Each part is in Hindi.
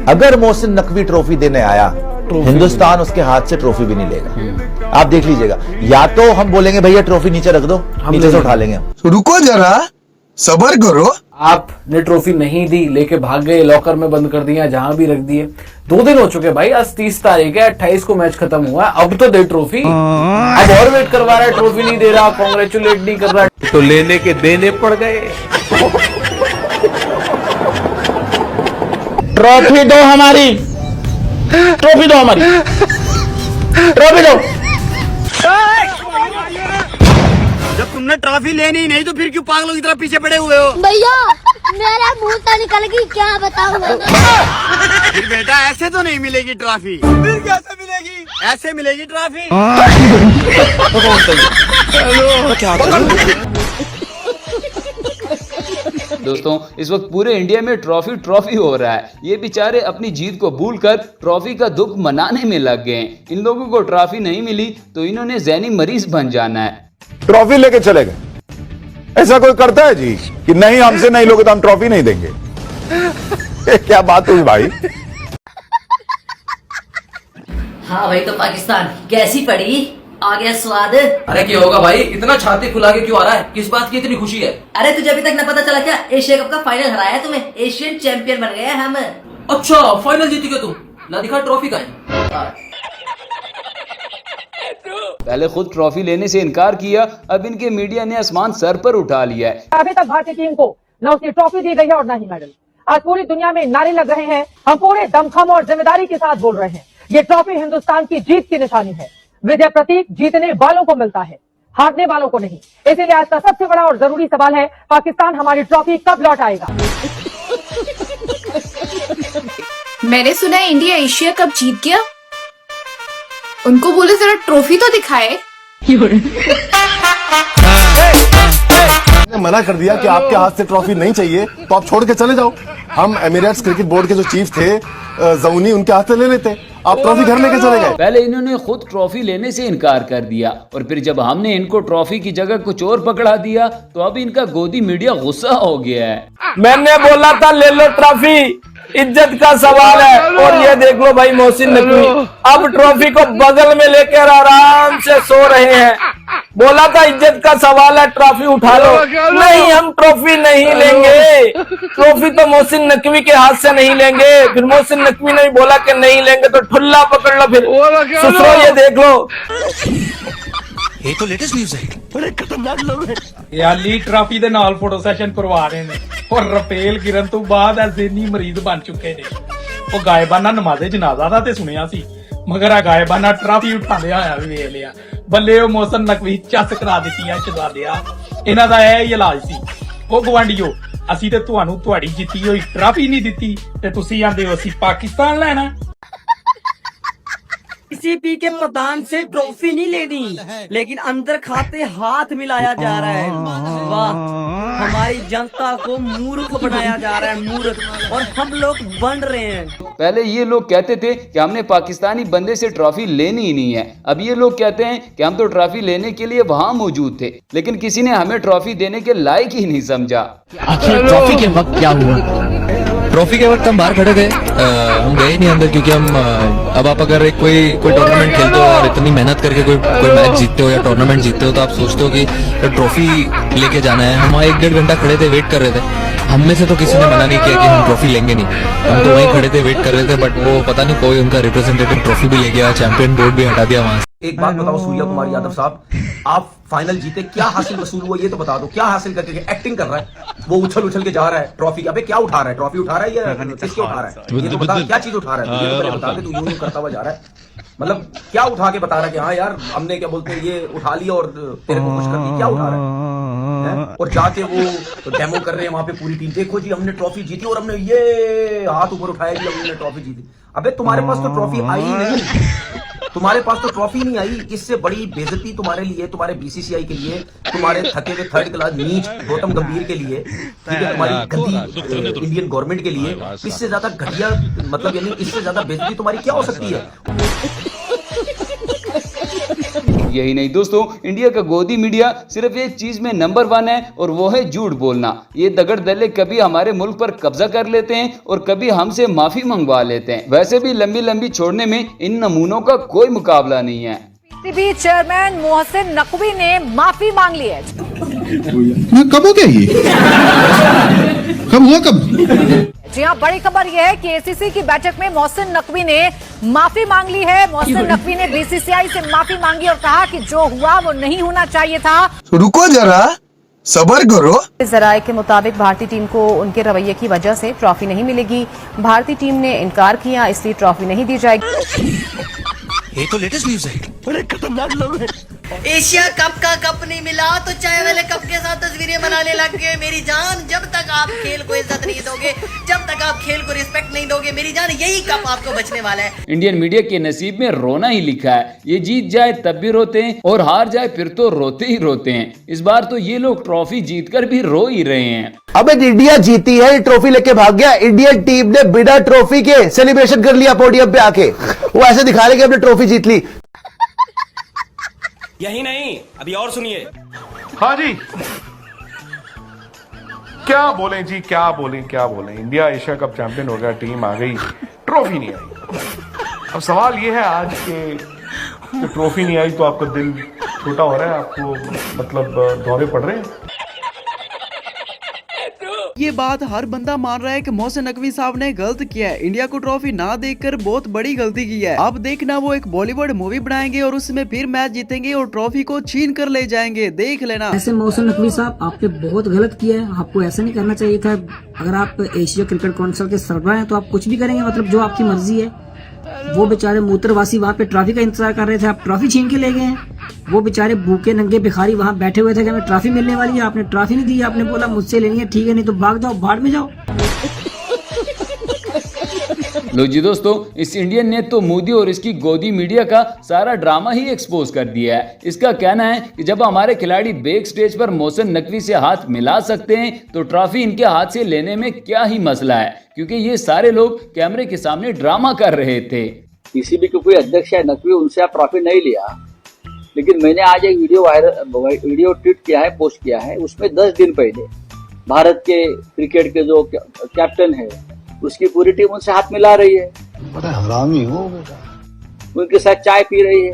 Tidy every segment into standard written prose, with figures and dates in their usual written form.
अगर मोहसिन नकवी ट्रॉफी देने आया, हिंदुस्तान उसके हाथ से ट्रॉफी भी नहीं लेगा। आप देख लीजिएगा, या तो हम बोलेंगे भैया ट्रॉफी नीचे रख दो, नीचे से उठा लेंगे हम। रुको जरा, सबर करो। आपने ट्रॉफी नहीं दी, लेके भाग गए, लॉकर में बंद कर दिया, जहां भी रख दिए। 2 दिन हो चुके भाई, आज 30 तारीख है, 28 को मैच खत्म हुआ, अब तो दे ट्रॉफी। अब और वेट करवा रहा है, ट्रॉफी नहीं दे रहा, कांग्रेचुलेट नहीं कर रहा, तो लेने के देने पड़ गए। ट्रॉफी दो हमारी, ट्रॉफी दो हमारी, ट्रॉफी दो। जब तुमने ट्रॉफी लेनी ही नहीं तो फिर क्यों पागलों की तरह पीछे पड़े हुए हो? भैया मेरा मुंह तो निकल गई, क्या बताऊं मैं? फिर बेटा ऐसे तो नहीं मिलेगी ट्रॉफी। फिर कैसे मिलेगी? ऐसे मिलेगी ट्रॉफी। दोस्तों, इस वक्त पूरे इंडिया में ट्रॉफी हो रहा है। ये बेचारे अपनी जीत को भूलकर ट्रॉफी का दुख मनाने में लग गए हैं। इन लोगों को ट्रॉफी नहीं मिली तो इन्होंने ज़हनी मरीज बन जाना है। ट्रॉफी लेके चले गए, ऐसा कोई करता है जी कि नहीं हमसे नहीं लोगे तो हम ट्रॉफी नहीं देंगे? क्या बात हुई भाई? हाँ भाई, तो पाकिस्तान कैसी पड़ी? आ गया स्वाद? अरे क्या होगा भाई, इतना छाती फुला के क्यों आ रहा है? किस बात की इतनी खुशी है? अरे तुझे अभी तक न पता चला क्या? एशिया कप का फाइनल हराया तुम्हें, एशियन चैंपियन बन गए हम। अच्छा, फाइनल जीत गए तुम? ला दिखा ट्रॉफी का है। पहले खुद ट्रॉफी लेने से इनकार किया, अब इनके मीडिया ने आसमान सर पर उठा लिया है। अभी तक भारतीय टीम को न उसकी ट्रॉफी दी गई है और न ही मेडल। आज पूरी दुनिया में नारे लग रहे हैं, हम पूरे दमखम और जिम्मेदारी के साथ बोल रहे हैं, ये ट्रॉफी हिंदुस्तान की जीत की निशानी है। विजय प्रतीक जीतने वालों को मिलता है, हारने वालों को नहीं। इसीलिए आज का सबसे बड़ा और जरूरी सवाल है, पाकिस्तान हमारी ट्रॉफी कब लौट आएगा? मैंने सुना है इंडिया एशिया कप जीत गया। उनको बोले जरा ट्रॉफी तो दिखाए। मना कर दिया कि आपके हाथ से ट्रॉफी नहीं चाहिए तो आप छोड़ के चले जाओ। हम एमिरेट्स क्रिकेट बोर्ड के जो चीफ थे जऊनी, उनके हाथ से ले लेते, आप ट्रॉफी घर लेके चले गए। पहले इन्होंने खुद ट्रॉफी लेने से इनकार कर दिया और फिर जब हमने इनको ट्रॉफी की जगह कुछ और पकड़ा दिया तो अब इनका गोदी मीडिया गुस्सा हो गया है। मैंने बोला था ले लो ट्रॉफी, इज्जत का सवाल है। और ये देख लो भाई, मोहसिन नकवी अब ट्रॉफी को बगल में लेकर आराम से सो रहे हैं। बोला था इज्जत का सवाल है, ट्रॉफी उठा लो। नहीं, हम ट्रॉफी नहीं लेंगे। ट्रॉफी तो मोहसिन नकवी के हाथ से नहीं लेंगे। फिर मोहसिन नकवी ने बोला कि नहीं लेंगे तो ठुल्ला पकड़ लो। फिर ससुरो ये देख लो, ये तो लेटेस्ट न्यूज़ है, बड़े खतरनाक लोग हैं। याली ट्रॉफी दे नाल फोटो सेशन करवा रहे हैं और रफेल गिरन तो बाद ज़हनी मरीज बन चुके ने। वो गायबाना नमाज़े जनाजा दा ते सुनिया सी, मगर आ गायबाना ट्रॉफी उठाने आया भी वे लिया। बल्ले मोहसिन नकवी चस करा दी है, छुड़ा दिया। इन्हां दा ਇਹ इलाज सी। ਉਹ ਗਵਾਂਡੀਓ, ਅਸੀਂ ਤੇ ਤੁਹਾਨੂੰ ਤੁਹਾਡੀ ਜਿੱਤੀ ਹੋਈ ਟਰਾਫੀ ਨਹੀਂ ਦਿੱਤੀ ਤੇ ਤੁਸੀਂ ਆਂਦੇ ਹੋ ਅਸੀਂ ਪਾਕਿस्तान ਲੈਣਾ। पीसीबी के प्रधान से ट्रॉफी नहीं लेनी, लेकिन अंदर खाते हाथ मिलाया जा रहा है। वाह, हमारी जनता को मूर्ख बनाया जा रहा है, मूर्ख, और हम लोग बन रहे हैं। पहले ये लोग कहते थे कि हमने पाकिस्तानी बंदे से ट्रॉफी लेनी ही नहीं है। अब ये लोग कहते हैं कि हम तो ट्रॉफी लेने के लिए वहां मौजूद थे, लेकिन किसी ने हमें ट्रॉफी देने के लायक ही नहीं समझा। आखिर ट्रॉफी के वक्त क्या हुआ? ट्रॉफी के वक्त हम बाहर खड़े थे, हम गए नहीं अंदर, क्योंकि हम अब आप अगर एक कोई टूर्नामेंट खेलते हो और इतनी मेहनत करके कोई मैच जीतते हो या टूर्नामेंट जीतते हो तो आप सोचते हो कि ट्रॉफी लेके जाना है। हम 1-1.5 घंटा खड़े थे, वेट कर रहे थे। हम में से तो किसी ने मना नहीं किया कि हम ट्रॉफी लेंगे नहीं, हम तो वहीं खड़े थे, वेट कर रहे थे। बट वो पता नहीं कोई उनका रिप्रेजेंटेटिव ट्रॉफी भी ले गया, चैंपियन बोर्ड भी हटा दिया वहां से। एक बात बताओ सूर्या कुमार यादव साहब, आप फाइनल जीते, क्या हासिल वसूल हुआ ये तो बता दो। क्या हासिल करके? एक्टिंग कर रहा है वो, उछल के जा रहा है ट्रॉफी। अबे क्या उठा रहा है? ट्रॉफी उठा रहा है या किसके उठा रहा है? ये तो बता, क्या चीज उठा रहा है? ये तो पहले बता दे, तू यूं करता हुआ जा रहा है। मतलब क्या उठा के बता रहा है कि हाँ यार हमने क्या बोलते हैं ये उठा लिया और तेरे को खुश कर दी? क्या उठा रहा है? और जाके वो डेमो कर रहे हैं वहां पे पूरी टीम, देखो जी हमने ट्रॉफी जीती और हमने ये हाथ ऊपर उठाया जी हमने ट्रॉफी जीती। अबे तुम्हारे पास तो ट्रॉफी आई ही नहीं, तुम्हारे पास तो ट्रॉफी नहीं आई। इससे बड़ी बेइज्जती तुम्हारे लिए, तुम्हारे बीसीसीआई के लिए, तुम्हारे थके हुए थर्ड क्लास नीच गौतम गंभीर के लिए, ठीक है, तुम्हारी गंदी इंडियन गवर्नमेंट के लिए। इससे ज्यादा घटिया, मतलब यानी इससे ज्यादा बेइज्जती तुम्हारी क्या हो सकती है? यही नहीं दोस्तों, इंडिया का गोदी मीडिया सिर्फ एक चीज में नंबर 1 है और वो है झूठ बोलना। ये दगड़ दल्ले कभी हमारे मुल्क पर कब्जा कर लेते हैं और कभी हमसे माफी मंगवा लेते हैं। वैसे भी लंबी लंबी छोड़ने में इन नमूनों का कोई मुकाबला नहीं है। पीसीबी चेयरमैन मोहसिन नकवी ने माफी मांग ली है। कब हो गया ये? कब हुआ कब? जी हाँ, बड़ी खबर यह है कि एसीसी की बैठक में मोहसिन नकवी ने माफी मांग ली है। मोहसिन नकवी ने बीसीसीआई से माफी मांगी और कहा कि जो हुआ वो नहीं होना चाहिए था। रुको जरा, सबर करो। जराये के मुताबिक भारतीय टीम को उनके रवैये की वजह से ट्रॉफी नहीं मिलेगी। भारतीय टीम ने इनकार किया, इसलिए ट्रॉफी नहीं दी जाएगी। ये तो लेटेस्ट न्यूज है। बड़े खतरनाक लोग हैं। एशिया कप का कप नहीं मिला तो चाय वाले कप के साथ तस्वीरें बनाने लग गए। मेरी जान, जब तक आप खेल को इज्जत नहीं दोगे, जब तक आप खेल को रिस्पेक्ट नहीं दोगे, मेरी जान, यही कप आपको बचने वाला है। इंडियन मीडिया के नसीब में रोना ही लिखा है। ये जीत जाए तब भी रोते हैं और हार जाए फिर तो रोते ही रोते हैं। इस बार तो ये लोग ट्रॉफी जीतकर भी रो ही रहे हैं। अब इंडिया जीती है, ट्रॉफी लेके भाग गया। इंडियन टीम ने बिना ट्रॉफी के सेलिब्रेशन कर लिया पोडियम पे आके। वो ऐसे दिखा रहे कि हमने ट्रॉफी जीत ली। यही नहीं, अभी और सुनिए। हाँ जी, क्या बोलें जी, क्या बोलें। इंडिया एशिया कप चैंपियन हो गया, टीम आ गई, ट्रॉफी नहीं आई। अब सवाल ये है आज के ट्रॉफी नहीं आई तो आपका दिल छोटा हो रहा है, आपको मतलब दौरे पड़ रहे हैं। ये बात हर बंदा मान रहा है कि मोहसिन नकवी साहब ने गलत किया है। इंडिया को ट्रॉफी ना देकर बहुत बड़ी गलती की है। अब देखना, वो एक बॉलीवुड मूवी बनाएंगे और उसमें फिर मैच जीतेंगे और ट्रॉफी को छीन कर ले जाएंगे, देख लेना। ऐसे मोहसिन नकवी साहब, आपने बहुत गलत किया है। आपको ऐसा नहीं करना चाहिए था। अगर आप एशिया क्रिकेट काउंसिल के सरबराह हैं तो आप कुछ भी करेंगे, मतलब जो आपकी मर्जी है। वो बेचारे मूत्रवासी वहाँ पे ट्रॉफी का इंतजार कर रहे थे, आप ट्रॉफी छीन के ले गए हैं। वो बेचारे भूखे नंगे भिखारी वहाँ बैठे हुए थे कि हमें ट्रॉफी मिलने वाली है, आपने ट्रॉफी नहीं दी। आपने बोला मुझसे लेनी है, ठीक है, नहीं तो भाग जाओ, भाड़ में जाओ। लो जी दोस्तों, इस इंडियन ने तो मोदी और इसकी गोदी मीडिया का सारा ड्रामा ही एक्सपोज कर दिया है। इसका कहना है कि जब हमारे खिलाड़ी बैक स्टेज पर मोहसिन नकवी से हाथ मिला सकते हैं तो ट्रॉफी इनके हाथ से लेने में क्या ही मसला है, क्योंकि ये सारे लोग कैमरे के सामने ड्रामा कर रहे थे। पीसीबी के कोई अध्यक्ष है नकवी, उनसे आप ट्रॉफी नहीं लिया, लेकिन मैंने आज एक वीडियो ट्वीट किया है, पोस्ट किया है। उसमें 10 दिन पहले भारत के क्रिकेट के जो कैप्टन है उसकी पूरी टीम उनसे हाथ मिला रही है। बड़ा हरामी हो बेटा। उनके साथ चाय पी रही है,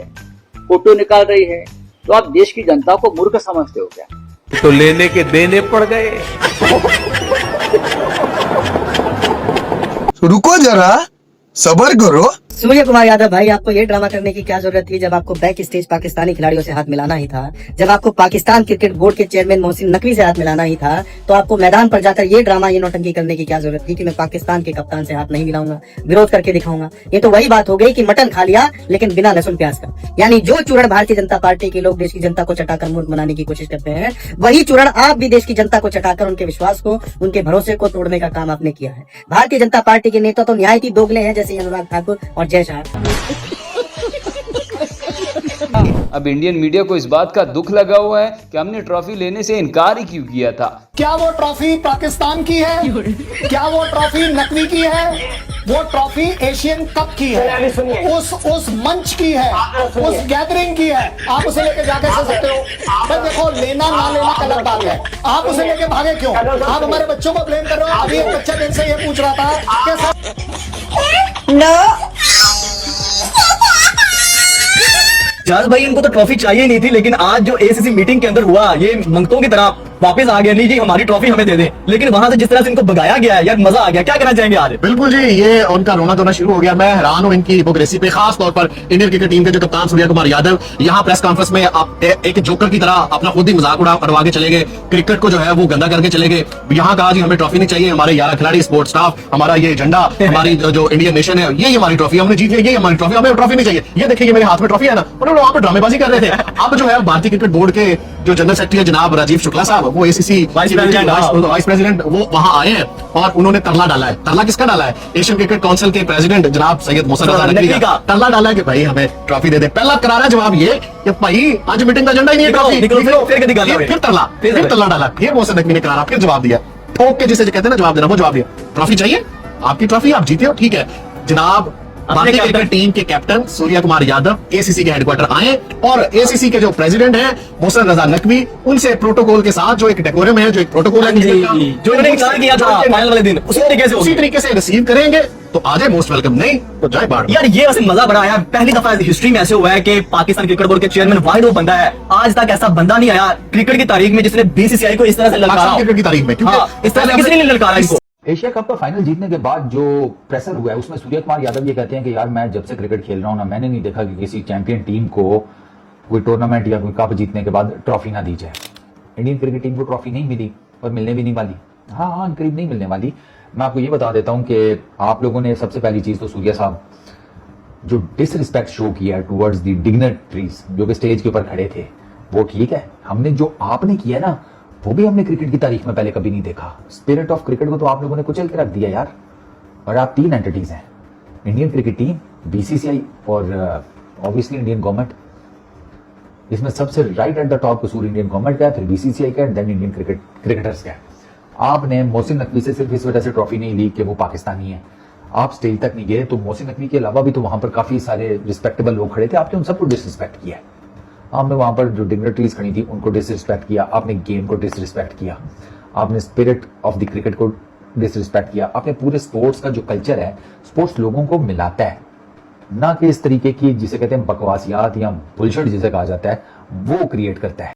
फोटो निकाल रही है। तो आप देश की जनता को मूर्ख समझते हो क्या? तो लेने के देने पड़ गए। रुको जरा, सबर करो। सूर्य कुमार यादव भाई, आपको ये ड्रामा करने की क्या जरूरत थी जब आपको बैक स्टेज पाकिस्तानी खिलाड़ियों से हाथ मिलाना ही था, जब आपको पाकिस्तान क्रिकेट बोर्ड के चेयरमैन मोहसिन नकवी से हाथ मिलाना ही था, तो आपको मैदान पर जाकर ये ड्रामा, ये नौटंकी करने की क्या जरूरत थी कि मैं पाकिस्तान के कप्तान से हाथ नहीं मिलाऊंगा, विरोध करके दिखाऊंगा। ये तो वही बात हो गई कि मटन खा लिया लेकिन बिना लहसुन प्याज का। यानी जो चूरण भारतीय जनता पार्टी के लोग देश की जनता को चटाकर मूर्ख बनाने की कोशिश करते हैं, वही चूरण आप भी देश की जनता को चटाकर उनके विश्वास को, उनके भरोसे को तोड़ने का काम आपने किया है। भारतीय जनता पार्टी के नेता तो निहायती दोगले हैं, जैसे अनुराग ठाकुर और जय शाह। अब इंडियन मीडिया को इस बात का दुख लगा हुआ है कि हमने ट्रॉफी लेने से इनकार ही क्यों किया था। क्या वो ट्रॉफी पाकिस्तान की है? क्या वो ट्रॉफी नकवी की है? वो ट्रॉफी एशियन कप की है, उस मंच की है, उस गैदरिंग की है। आप उसे लेके जाके कह सकते हो भाई देखो, लेना ना लेना अलग बात है। आप उसे लेके भागे क्यों? आप हमारे बच्चों को ब्लेम कर रहे हो। अभी एक बच्चा दिन से ये पूछ रहा था जाज भाई, इनको तो ट्रॉफी चाहिए नहीं थी, लेकिन आज जो एसीसी मीटिंग के अंदर हुआ, ये मंगतों की तरह वापस आ गया, नहीं जी हमारी ट्रॉफी हमें दे दे। लेकिन वहां से जिस तरह से इनको भगाया गया है यार, मजा आ गया। क्या कहना चाहेंगे आज? बिल्कुल जी, ये उनका रोना धोना शुरू हो गया। मैं हैरान हूं इनकी हिपोक्रेसी पे, खास तौर पर इंडियन क्रिकेट टीम के जो कप्तान सूर्य कुमार यादव यहाँ प्रेस कॉन्फ्रेंस में आप एक जोकर की तरह अपना खुद ही मजाक उड़वा के चले गए, क्रिकेट को जो है वो गंदा करके चले गए। यहाँ कहा जी हमें ट्रॉफी नहीं चाहिए, हमारे 11 खिलाड़ी, स्पोर्ट्स स्टाफ, हमारा ये झंडा, हमारी जो इंडियन नेशन है, ये हमारी ट्रॉफी, हमने जीत लिया, ये हमारी ट्रॉफी, हमें ट्रॉफी नहीं चाहिए। ये देखिए मेरे हाथ में ट्रॉफी है ना। उन्होंने वहां पर ड्रामेबाजी कर रहे थे। अब जो है भारतीय क्रिकेट बोर्ड के जो जनरल सेक्रेटरी है जनाब राजीव शुक्ला साहब, वो एसीसी वाइस प्रेसिडेंट, वो वहां आए हैं और उन्होंने तरला डाला है। तरला किसका डाला है? एशियन क्रिकेट काउंसिल के प्रेसिडेंट जनाब सैयद मोहसिन नकवी का तरला डाला है कि भाई हमें ट्रॉफी दे दे। पहला करारा जवाब ये कि भाई आज मीटिंग का एजेंडा ही नहीं है ट्रॉफी, फिर तरला डाला। फिर मोहसिन नकवी ने करारा फिर जवाब दिया, ठोक के जिसे कहते हैं ना जवाब देना, वो जवाब दिया। ट्रॉफी चाहिए, आपकी ट्रॉफी, आप जीते हो, ठीक है जनाब। भारतीय क्रिकेट टीम के कैप्टन सूर्य कुमार यादव एसीसी के हेडक्वार्टर आए और एसीसी के जो प्रेसिडेंट हैं मोहसिन रजा नकवी, उनसे प्रोटोकॉल के साथ जो एक डेकोरम है, जो एक प्रोटोकॉल है, जो इन्होंने इंतजार किया था फाइनल वाले दिन, उसी तरीके से रिसीव करेंगे तो आ जाए मोस्ट वेलकम, नहीं तो जाए बाहर। यार ये वैसे मजा बड़ा आया, पहली दफा हिस्ट्री में ऐसे हुआ है कि पाकिस्तान क्रिकेट बोर्ड के चेयरमैन वाहिद वो बंदा है, आज तक ऐसा बंदा नहीं आया क्रिकेट की तारीख में जिसने बीसीसीआई को इस तरह से ललकारा, क्रिकेट की तारीख में, क्योंकि इस तरह से किसी ने नहीं ललकारा इनको। एशिया कप का फाइनल जीतने के बाद जो प्रेशर हुआ है उसमें सूर्य कुमार यादव ये कहते हैं कि यार मैं जब से क्रिकेट खेल रहा हूँ ना, मैंने नहीं देखा कि किसी चैंपियन टीम को कोई टूर्नामेंट या कोई कप जीतने के बाद ट्रॉफी ना दी जाए। इंडियन क्रिकेट टीम को ट्रॉफी नहीं मिली और मिलने भी नहीं वाली, हाँ करीब नहीं मिलने वाली। मैं आपको ये बता देता हूँ कि आप लोगों ने सबसे पहली चीज तो सूर्य साहब जो डिसरिस्पेक्ट शो किया टुवर्ड्स दी डिग्निटरीज जो कि स्टेज के ऊपर खड़े थे, वो ठीक है। हमने जो आपने किया ना वो भी हमने क्रिकेट की तारीख में पहले कभी नहीं देखा। स्पिरिट ऑफ क्रिकेट को तो आप लोगों ने कुचल के रख दिया यार। और आप 3 एंटिटीज हैं, इंडियन क्रिकेट टीम, बीसीसीआई और ऑब्वियसली इंडियन गवर्नमेंट। इसमें सबसे राइट एट द टॉप कसूर इंडियन गवर्नमेंट का है, फिर बीसीसीआई का, देन इंडियन क्रिकेटर्स का है। आपने मोहसिन नकवी से सिर्फ इस वजह से ट्रॉफी नहीं ली कि वो पाकिस्तानी है, आप स्टेज तक नहीं गए, तो मोहसिन नकवी के अलावा भी तो वहां पर काफी सारे रिस्पेक्टेबल लोग खड़े थे, आपने उन सबको डिसरिस्पेक्ट किया। आपने वहां पर जो डिग्निटरीज खड़ी थी उनको डिसरिस्पेक्ट किया, आपने गेम को डिसरिस्पेक्ट किया, आपने स्पिरिट ऑफ द क्रिकेट को डिसरिस्पेक्ट किया, आपने पूरे स्पोर्ट्स का जो कल्चर है, स्पोर्ट्स लोगों को मिलाता है, ना कि इस तरीके की जिसे कहते हैं बकवासियात या बुलशिट जिसे कहा जाता है, वो क्रिएट करता है।